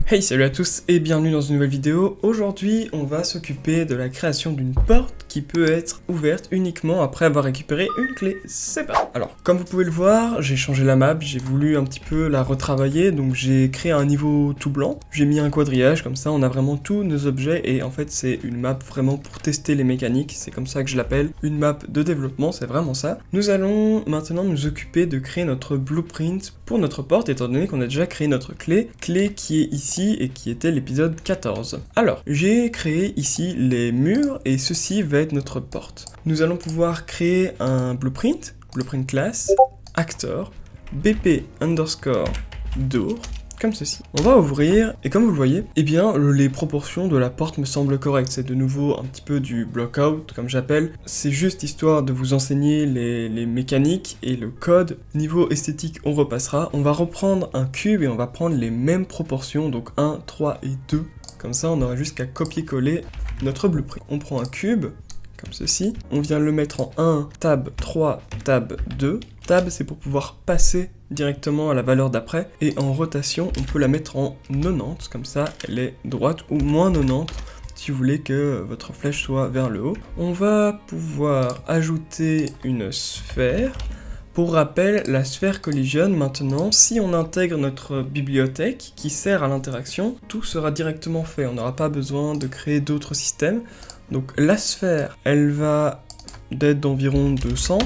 Hey, salut à tous et bienvenue dans une nouvelle vidéo. Aujourd'hui, on va s'occuper de la création d'une porte qui peut être ouverte uniquement après avoir récupéré une clé. C'est parti. Alors, comme vous pouvez le voir, j'ai changé la map, j'ai voulu un petit peu la retravailler, donc j'ai créé un niveau tout blanc. J'ai mis un quadrillage, comme ça on a vraiment tous nos objets et en fait c'est une map vraiment pour tester les mécaniques, c'est comme ça que je l'appelle, une map de développement, c'est vraiment ça. Nous allons maintenant nous occuper de créer notre blueprint pour notre porte, étant donné qu'on a déjà créé notre clé qui est ici et qui était l'épisode 14. Alors, j'ai créé ici les murs et ceci va être notre porte. Nous allons pouvoir créer un blueprint class, actor, bp underscore door, comme ceci. On va ouvrir, et comme vous le voyez, eh bien, les proportions de la porte me semblent correctes. C'est de nouveau un petit peu du blockout, comme j'appelle. C'est juste histoire de vous enseigner les mécaniques et le code. Niveau esthétique, on repassera. On va reprendre un cube et on va prendre les mêmes proportions, donc 1, 3 et 2. Comme ça, on aura juste qu'à copier-coller notre blueprint. On prend un cube, comme ceci. On vient le mettre en 1, tab 3, tab 2. Tab, c'est pour pouvoir passer directement à la valeur d'après. Et en rotation, on peut la mettre en 90, comme ça, elle est droite ou moins 90, si vous voulez que votre flèche soit vers le haut. On va pouvoir ajouter une sphère. Pour rappel, la sphère collisionne maintenant, si on intègre notre bibliothèque qui sert à l'interaction, tout sera directement fait. On n'aura pas besoin de créer d'autres systèmes. Donc la sphère, elle va d'être d'environ 200.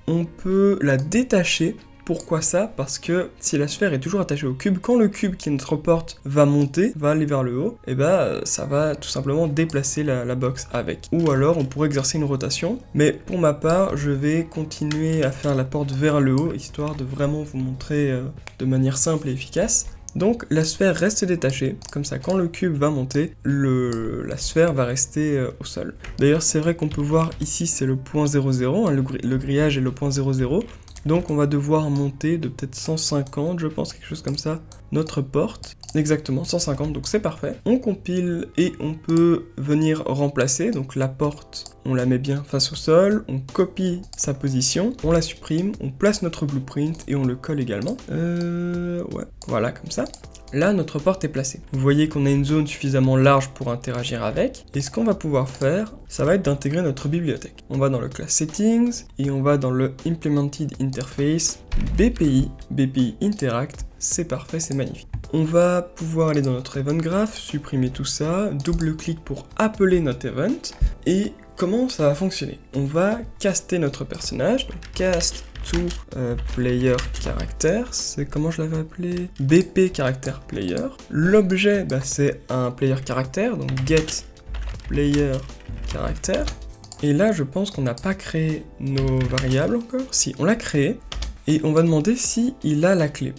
On peut la détacher. Pourquoi ça? Parce que si la sphère est toujours attachée au cube, quand le cube qui est notre porte va monter, va aller vers le haut, et bah ça va tout simplement déplacer la box avec. Ou alors on pourrait exercer une rotation, mais pour ma part, je vais continuer à faire la porte vers le haut, histoire de vraiment vous montrer de manière simple et efficace. Donc la sphère reste détachée, comme ça quand le cube va monter, la sphère va rester au sol. D'ailleurs c'est vrai qu'on peut voir ici c'est le point 00, hein, le grillage est le point 00, donc on va devoir monter de peut-être 150 je pense, quelque chose comme ça, notre porte. Exactement, 150, donc c'est parfait. On compile et on peut venir remplacer, donc la porte, on la met bien face au sol, on copie sa position, on la supprime, on place notre blueprint et on le colle également. Ouais, voilà, comme ça. Là, notre porte est placée. Vous voyez qu'on a une zone suffisamment large pour interagir avec. Et ce qu'on va pouvoir faire, ça va être d'intégrer notre bibliothèque. On va dans le class settings et on va dans le implemented interface, BPI interact. C'est parfait, c'est magnifique. On va pouvoir aller dans notre event graph, supprimer tout ça, double-clic pour appeler notre event. Et comment ça va fonctionner? On va caster notre personnage, donc cast to player character, c'est comment je l'avais appelé? BP character player. L'objet, bah, c'est un player character, donc get player character. Et là, je pense qu'on n'a pas créé nos variables encore. Si, on l'a créé, et on va demander si il a la clé.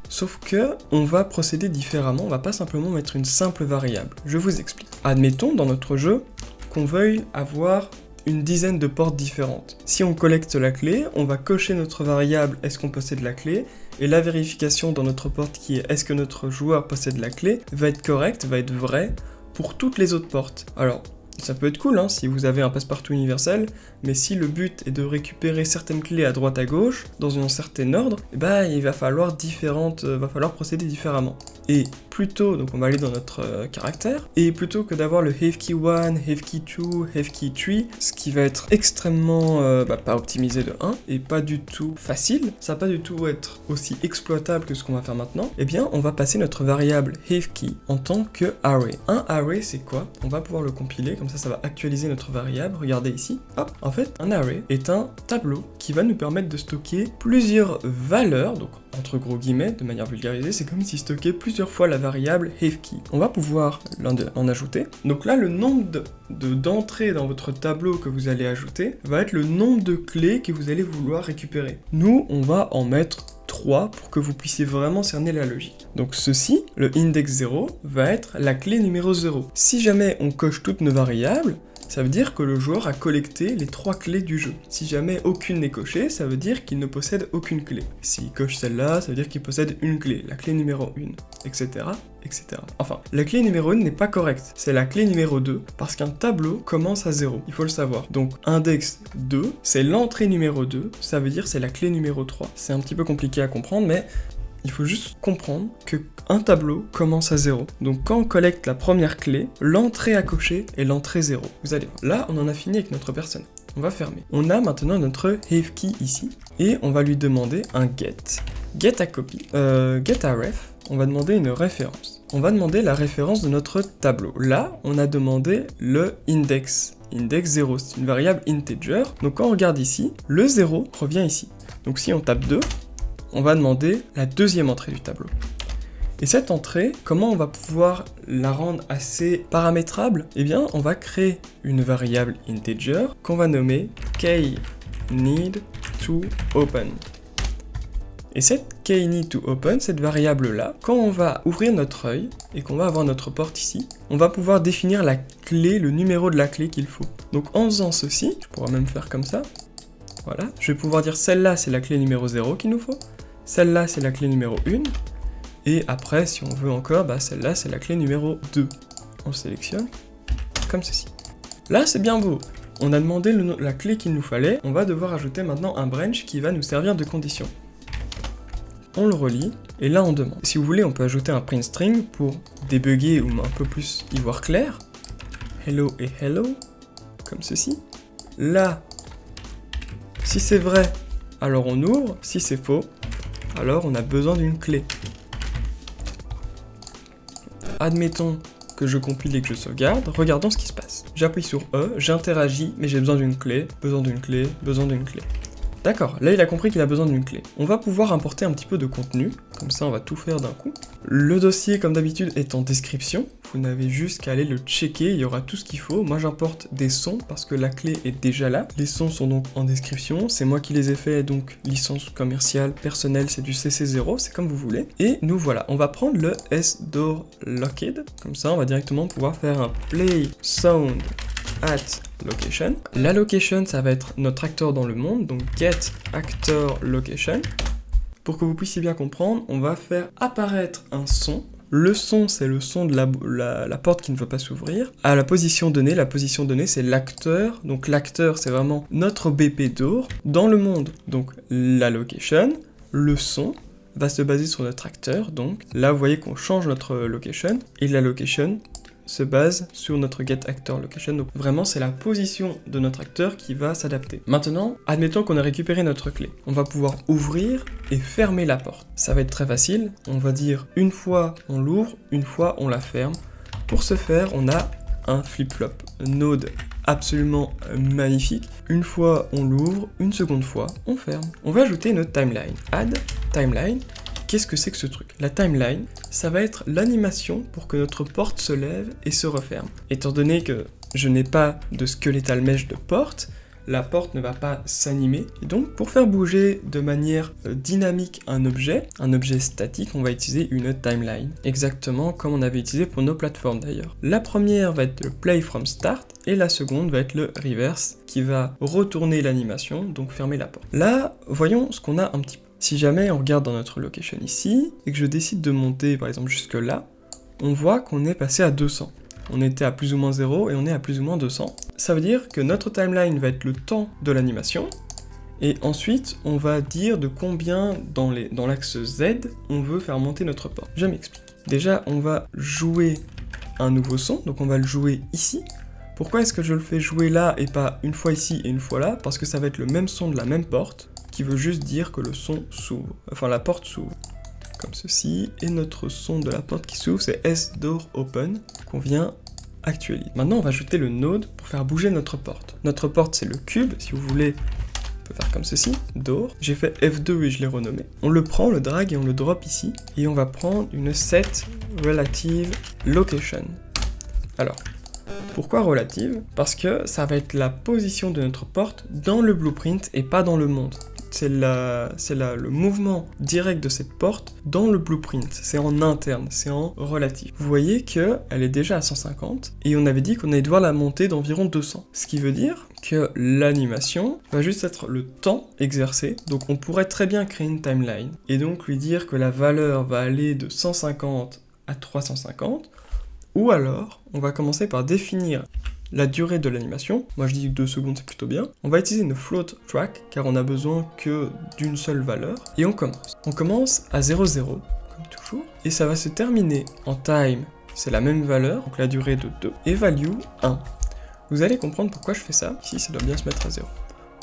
Sauf que, on va procéder différemment, on va pas simplement mettre une simple variable. Je vous explique. Admettons, dans notre jeu, qu'on veuille avoir une dizaine de portes différentes. Si on collecte la clé, on va cocher notre variable est-ce qu'on possède la clé, et la vérification dans notre porte qui est est-ce que notre joueur possède la clé, va être correcte, va être vraie pour toutes les autres portes. Alors, ça peut être cool hein, si vous avez un passe-partout universel, mais si le but est de récupérer certaines clés à droite à gauche, dans un certain ordre, eh ben, il va falloir procéder différemment. Et plutôt, donc on va aller dans notre caractère, et plutôt que d'avoir le have key 1, have key 2, have key 3, ce qui va être extrêmement pas optimisé de 1, et pas du tout facile, ça va pas du tout être aussi exploitable que ce qu'on va faire maintenant, eh bien on va passer notre variable have key en tant que array. Un array c'est quoi? On va pouvoir le compiler, comme ça va actualiser notre variable, regardez ici, hop, en fait un array est un tableau qui va nous permettre de stocker plusieurs valeurs, donc entre gros guillemets, de manière vulgarisée, c'est comme si stockait plusieurs fois la variable haveKey. On va pouvoir en ajouter. Donc là, le nombre d'entrées dans votre tableau que vous allez ajouter va être le nombre de clés que vous allez vouloir récupérer. Nous, on va en mettre 3 pour que vous puissiez vraiment cerner la logique. Donc ceci, le index 0, va être la clé numéro 0. Si jamais on coche toutes nos variables, ça veut dire que le joueur a collecté les 3 clés du jeu. Si jamais aucune n'est cochée, ça veut dire qu'il ne possède aucune clé. S'il coche celle-là, ça veut dire qu'il possède une clé, la clé numéro 1, etc. etc. Enfin, la clé numéro 1 n'est pas correcte, c'est la clé numéro 2, parce qu'un tableau commence à 0, il faut le savoir. Donc, index 2, c'est l'entrée numéro 2, ça veut dire c'est la clé numéro 3. C'est un petit peu compliqué à comprendre, mais il faut juste comprendre qu'un tableau commence à 0. Donc quand on collecte la première clé, l'entrée à cocher est l'entrée 0. Vous allez voir. Là, on en a fini avec notre personne. On va fermer. On a maintenant notre Have Key ici, et on va lui demander un get a copy, get a ref. On va demander une référence. On va demander la référence de notre tableau. Là, on a demandé le index 0, c'est une variable integer. Donc quand on regarde ici, le 0 revient ici. Donc si on tape 2, on va demander la deuxième entrée du tableau. Et cette entrée, comment on va pouvoir la rendre assez paramétrable? Eh bien, on va créer une variable integer qu'on va nommer kNeedToOpen. Et cette kNeedToOpen, cette variable-là, quand on va ouvrir notre œil et qu'on va avoir notre porte ici, on va pouvoir définir la clé, le numéro de la clé qu'il faut. Donc en faisant ceci, je pourrais même faire comme ça, voilà, je vais pouvoir dire celle-là c'est la clé numéro 0 qu'il nous faut, celle-là c'est la clé numéro 1, et après si on veut encore, bah celle-là c'est la clé numéro 2. On sélectionne, comme ceci. Là c'est bien beau, on a demandé la clé qu'il nous fallait, on va devoir ajouter maintenant un branch qui va nous servir de condition. On le relie, et là on demande. Si vous voulez, on peut ajouter un print string pour débugger ou un peu plus y voir clair. Hello et hello, comme ceci. Là, si c'est vrai, alors on ouvre. Si c'est faux, alors on a besoin d'une clé. Admettons que je compile et que je sauvegarde, regardons ce qui se passe. J'appuie sur E, j'interagis, mais j'ai besoin d'une clé, besoin d'une clé, besoin d'une clé. D'accord, là il a compris qu'il a besoin d'une clé. On va pouvoir importer un petit peu de contenu, comme ça on va tout faire d'un coup. Le dossier, comme d'habitude, est en description. Vous n'avez juste qu'à aller le checker, il y aura tout ce qu'il faut. Moi j'importe des sons parce que la clé est déjà là. Les sons sont donc en description, c'est moi qui les ai faits, donc licence commerciale, personnelle, c'est du CC0, c'est comme vous voulez. Et nous voilà, on va prendre le sDoor Locked, comme ça on va directement pouvoir faire un play sound at location. La location, ça va être notre acteur dans le monde, donc get actor location. Pour que vous puissiez bien comprendre, on va faire apparaître un son. Le son, c'est le son de la porte qui ne veut pas s'ouvrir. À la position donnée c'est l'acteur. Donc l'acteur, c'est vraiment notre BP door dans le monde. Donc la location, le son va se baser sur notre acteur. Donc là, vous voyez qu'on change notre location et la location se base sur notre getActorLocation. Donc vraiment, c'est la position de notre acteur qui va s'adapter. Maintenant, admettons qu'on a récupéré notre clé. On va pouvoir ouvrir et fermer la porte. Ça va être très facile. On va dire une fois on l'ouvre, une fois on la ferme. Pour ce faire, on a un flip-flop node absolument magnifique. Une fois on l'ouvre, une seconde fois on ferme. On va ajouter notre timeline. Add timeline. Qu'est-ce que c'est que ce truc? La timeline, ça va être l'animation pour que notre porte se lève et se referme. Étant donné que je n'ai pas de skeletal mesh de porte, la porte ne va pas s'animer. Et donc, pour faire bouger de manière dynamique un objet statique, on va utiliser une timeline. Exactement comme on avait utilisé pour nos plateformes d'ailleurs. La première va être le play from start, et la seconde va être le reverse, qui va retourner l'animation, donc fermer la porte. Là, voyons ce qu'on a un petit peu. Si jamais on regarde dans notre location ici, et que je décide de monter par exemple jusque là, on voit qu'on est passé à 200. On était à plus ou moins 0 et on est à plus ou moins 200. Ça veut dire que notre timeline va être le temps de l'animation, et ensuite on va dire de combien dans l'axe Z on veut faire monter notre porte. Je m'explique. Déjà on va jouer un nouveau son, donc on va le jouer ici. Pourquoi est-ce que je le fais jouer là et pas une fois ici et une fois là? Parce que ça va être le même son de la même porte, qui veut juste dire que le son s'ouvre, enfin la porte s'ouvre, comme ceci, et notre son de la porte qui s'ouvre c'est sDoor Open, qu'on vient actualiser. Maintenant on va ajouter le node pour faire bouger notre porte. Notre porte c'est le cube, si vous voulez, on peut faire comme ceci, door. J'ai fait F2 et je l'ai renommé. On le prend, on le drag et on le drop ici, et on va prendre une set relative location. Alors, pourquoi relative? Parce que ça va être la position de notre porte dans le blueprint et pas dans le monde. C'est le mouvement direct de cette porte dans le blueprint. C'est en interne, c'est en relatif. Vous voyez qu'elle est déjà à 150 et on avait dit qu'on allait devoir la monter d'environ 200. Ce qui veut dire que l'animation va juste être le temps exercé. Donc on pourrait très bien créer une timeline et donc lui dire que la valeur va aller de 150 à 350. Ou alors, on va commencer par définir la durée de l'animation. Moi je dis 2 secondes, c'est plutôt bien. On va utiliser une float track car on a besoin que d'une seule valeur. Et on commence. On commence à 0,0 comme toujours. Et ça va se terminer en time, c'est la même valeur, donc la durée de 2. Et value 1. Vous allez comprendre pourquoi je fais ça. Ici ça doit bien se mettre à 0.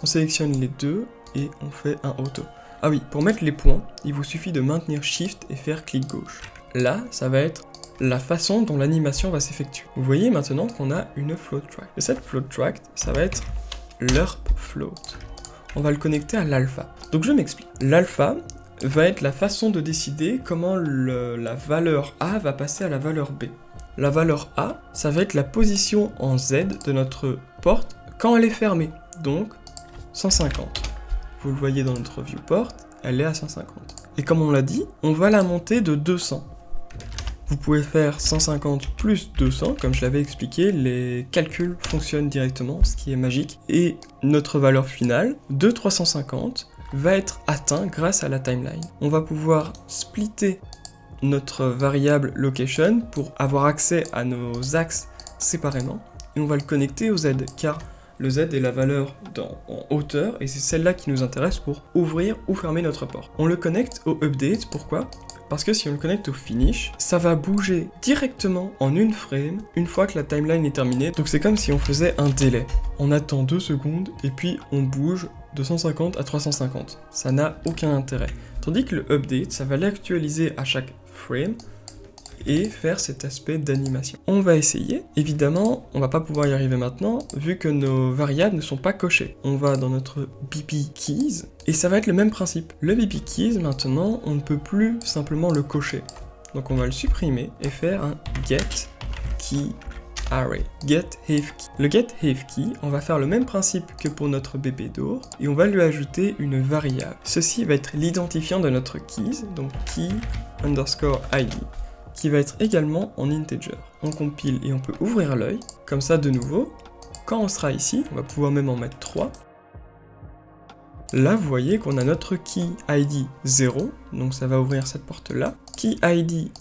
On sélectionne les deux et on fait un auto. Ah oui, pour mettre les points, il vous suffit de maintenir Shift et faire clic gauche. Là, ça va être la façon dont l'animation va s'effectuer. Vous voyez maintenant qu'on a une float track. Et cette float track, ça va être l'URP float. On va le connecter à l'alpha. Donc je m'explique. L'alpha va être la façon de décider comment la valeur A va passer à la valeur B. La valeur A, ça va être la position en Z de notre porte quand elle est fermée. Donc 150. Vous le voyez dans notre viewport, elle est à 150. Et comme on l'a dit, on va la monter de 200. Vous pouvez faire 150 plus 200, comme je l'avais expliqué, les calculs fonctionnent directement, ce qui est magique. Et notre valeur finale de 350 va être atteint grâce à la timeline. On va pouvoir splitter notre variable location pour avoir accès à nos axes séparément. Et on va le connecter au Z, car le Z est la valeur en hauteur et c'est celle-là qui nous intéresse pour ouvrir ou fermer notre porte. On le connecte au update, pourquoi ? Parce que si on le connecte au finish, ça va bouger directement en une frame une fois que la timeline est terminée. Donc c'est comme si on faisait un délai. On attend 2 secondes et puis on bouge de 150 à 350. Ça n'a aucun intérêt. Tandis que le update, ça va l'actualiser à chaque frame et faire cet aspect d'animation. On va essayer. Évidemment, on va pas pouvoir y arriver maintenant, vu que nos variables ne sont pas cochées. On va dans notre BP keys, et ça va être le même principe. Le BP keys, maintenant, on ne peut plus simplement le cocher. Donc on va le supprimer et faire un get key array. Get have key. Le get have key, on va faire le même principe que pour notre BP door, et on va lui ajouter une variable. Ceci va être l'identifiant de notre keys, donc key underscore id. Qui va être également en integer. On compile et on peut ouvrir l'œil, comme ça de nouveau, quand on sera ici, on va pouvoir même en mettre 3. Là, vous voyez qu'on a notre key ID 0, donc ça va ouvrir cette porte-là, key ID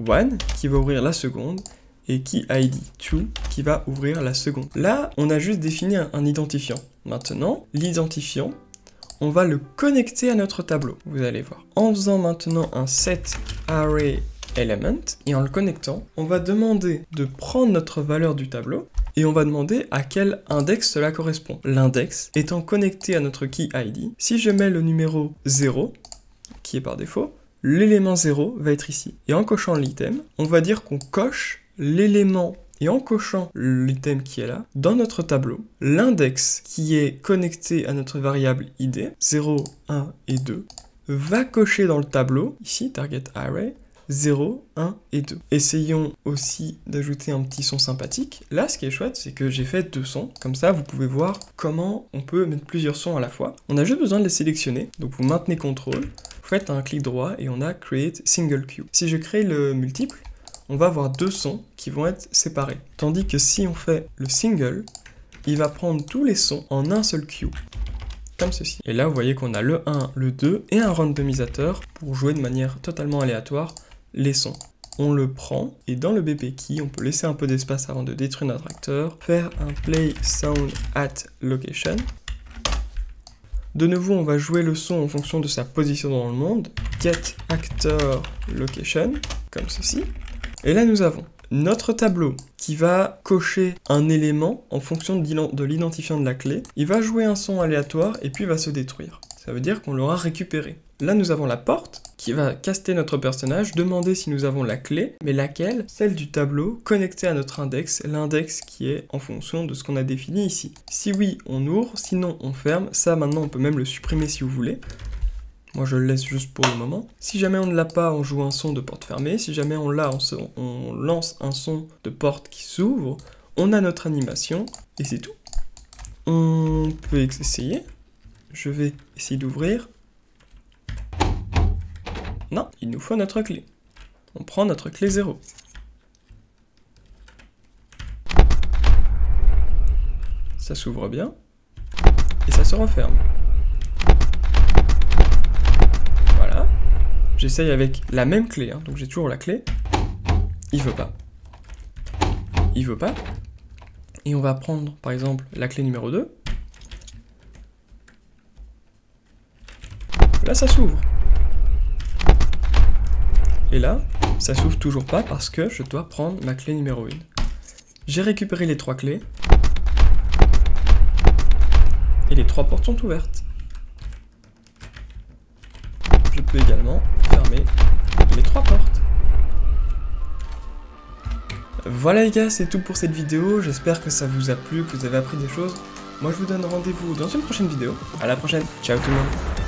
1, qui va ouvrir la seconde, et key ID 2, qui va ouvrir la seconde. Là, on a juste défini un identifiant. Maintenant, l'identifiant, on va le connecter à notre tableau, vous allez voir. En faisant maintenant un set array element, et en le connectant, on va demander de prendre notre valeur du tableau, et on va demander à quel index cela correspond. L'index étant connecté à notre key ID, si je mets le numéro 0, qui est par défaut, l'élément 0 va être ici. Et en cochant l'item, on va dire qu'on coche l'élément, et en cochant l'item qui est là, dans notre tableau, l'index qui est connecté à notre variable id, 0, 1 et 2, va cocher dans le tableau, ici, target array, 0, 1 et 2. Essayons aussi d'ajouter un petit son sympathique. Là, ce qui est chouette, c'est que j'ai fait 2 sons. Comme ça, vous pouvez voir comment on peut mettre plusieurs sons à la fois. On a juste besoin de les sélectionner. Donc, vous maintenez CTRL, vous faites un clic droit et on a Create Single Cue. Si je crée le multiple, on va avoir 2 sons qui vont être séparés. Tandis que si on fait le single, il va prendre tous les sons en un seul cue. Comme ceci. Et là, vous voyez qu'on a le 1, le 2 et un randomisateur pour jouer de manière totalement aléatoire les sons. On le prend et dans le BP key, on peut laisser un peu d'espace avant de détruire notre acteur, faire un play sound at location. De nouveau, on va jouer le son en fonction de sa position dans le monde, get actor location, comme ceci. Et là, nous avons notre tableau qui va cocher un élément en fonction de l'identifiant de la clé. Il va jouer un son aléatoire et puis va se détruire. Ça veut dire qu'on l'aura récupéré. Là, nous avons la porte qui va caster notre personnage, demander si nous avons la clé, mais laquelle? Celle du tableau connectée à notre index, l'index qui est en fonction de ce qu'on a défini ici. Si oui, on ouvre, sinon on ferme. Ça, maintenant, on peut même le supprimer si vous voulez. Moi, je le laisse juste pour le moment. Si jamais on ne l'a pas, on joue un son de porte fermée. Si jamais on l'a, on lance un son de porte qui s'ouvre. On a notre animation et c'est tout. On peut essayer. Je vais essayer d'ouvrir. Non, il nous faut notre clé. On prend notre clé 0. Ça s'ouvre bien. Et ça se referme. Voilà. J'essaye avec la même clé, hein, donc j'ai toujours la clé. Il veut pas. Il veut pas. Et on va prendre par exemple la clé numéro 2. Là ça s'ouvre. Et là, ça s'ouvre toujours pas parce que je dois prendre ma clé numéro 1. J'ai récupéré les 3 clés. Et les 3 portes sont ouvertes. Je peux également fermer les 3 portes. Voilà les gars, c'est tout pour cette vidéo. J'espère que ça vous a plu, que vous avez appris des choses. Moi je vous donne rendez-vous dans une prochaine vidéo. À la prochaine, ciao tout le monde.